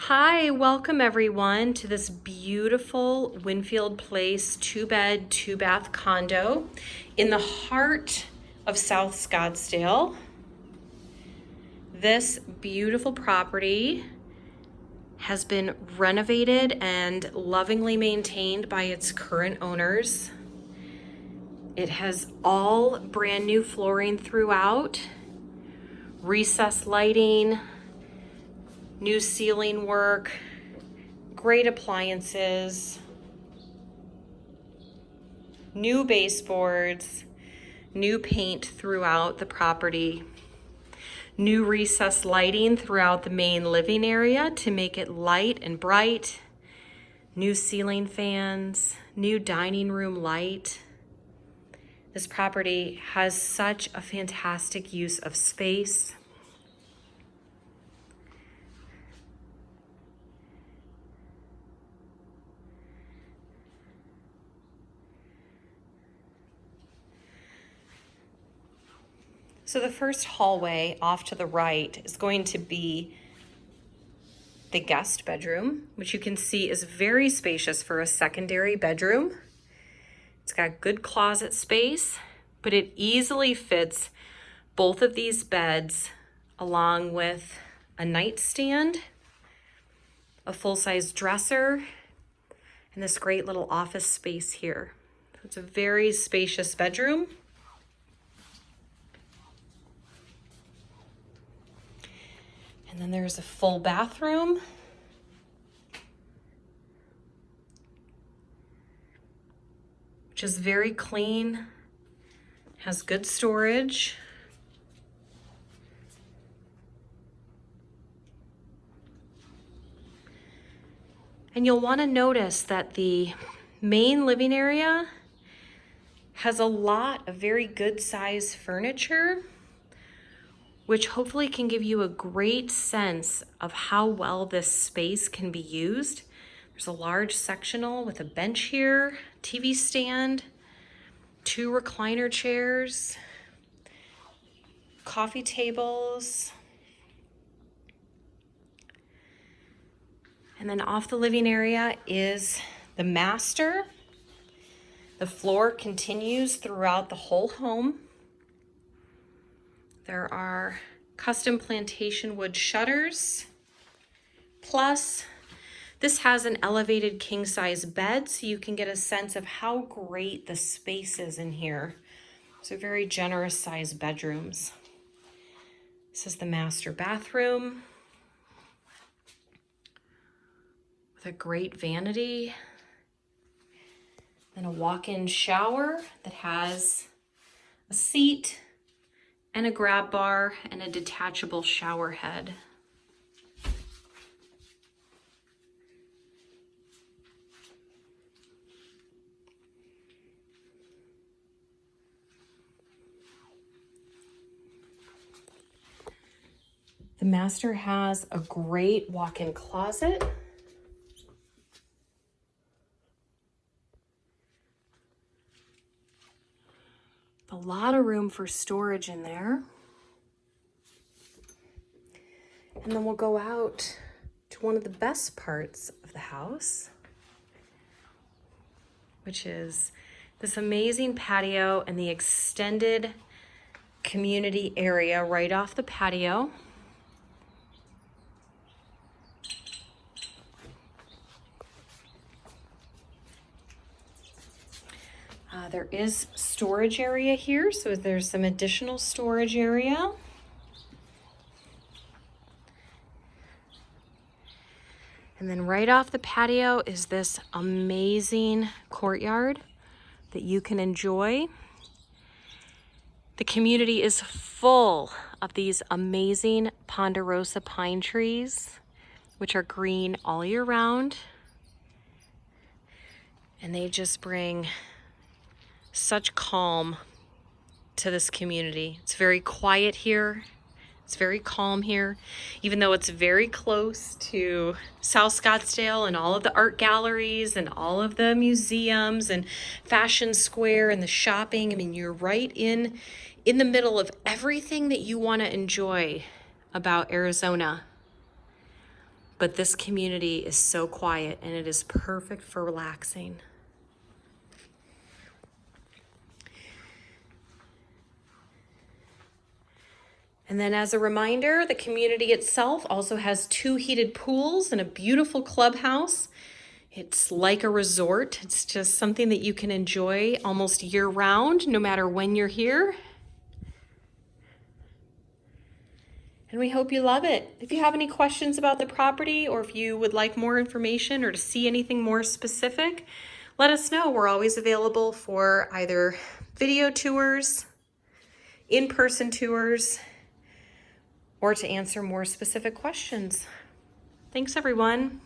Hi, welcome everyone to this beautiful Winfield Place 2-bed, 2-bath condo in the heart of South Scottsdale. This beautiful property has been renovated and lovingly maintained by its current owners. It has all brand new flooring throughout, recessed lighting, new ceiling work, great appliances, new baseboards, new paint throughout the property, new recessed lighting throughout the main living area to make it light and bright, new ceiling fans, new dining room light. This property has such a fantastic use of space. So the first hallway off to the right is going to be the guest bedroom, which you can see is very spacious for a secondary bedroom. It's got good closet space, but it easily fits both of these beds along with a nightstand, a full-size dresser, and this great little office space here. So it's a very spacious bedroom. And then there's a full bathroom. Which is very clean, has good storage. And you'll want to notice that the main living area has a lot of very good size furniture, which hopefully can give you a great sense of how well this space can be used. There's a large sectional with a bench here, TV stand, 2 recliner chairs, coffee tables. And then off the living area is the master. The floor continues throughout the whole home. There are custom plantation wood shutters. Plus, this has an elevated king-size bed, so you can get a sense of how great the space is in here. So very generous sized bedrooms. This is the master bathroom with a great vanity. Then a walk-in shower that has a seat and a grab bar and a detachable shower head. The master has a great walk-in closet. A lot of room for storage in there. And then we'll go out to one of the best parts of the house, which is this amazing patio and the extended community area right off the patio. There is storage area here, so there's some additional storage area. And then right off the patio is this amazing courtyard that you can enjoy. The community is full of these amazing ponderosa pine trees, which are green all year round. And they just bring such calm to this community. It's very quiet here. It's very calm here, even though it's very close to South Scottsdale and all of the art galleries and all of the museums and Fashion Square and the shopping. I mean, you're right in the middle of everything that you want to enjoy about Arizona. but this community is so quiet and it is perfect for relaxing. And then as a reminder, the community itself also has 2 heated pools and a beautiful clubhouse. It's like a resort. It's just something that you can enjoy almost year round, no matter when you're here. And we hope you love it. If you have any questions about the property, or if you would like more information or to see anything more specific, let us know. We're always available for either video tours, in-person tours, or to answer more specific questions. Thanks, everyone.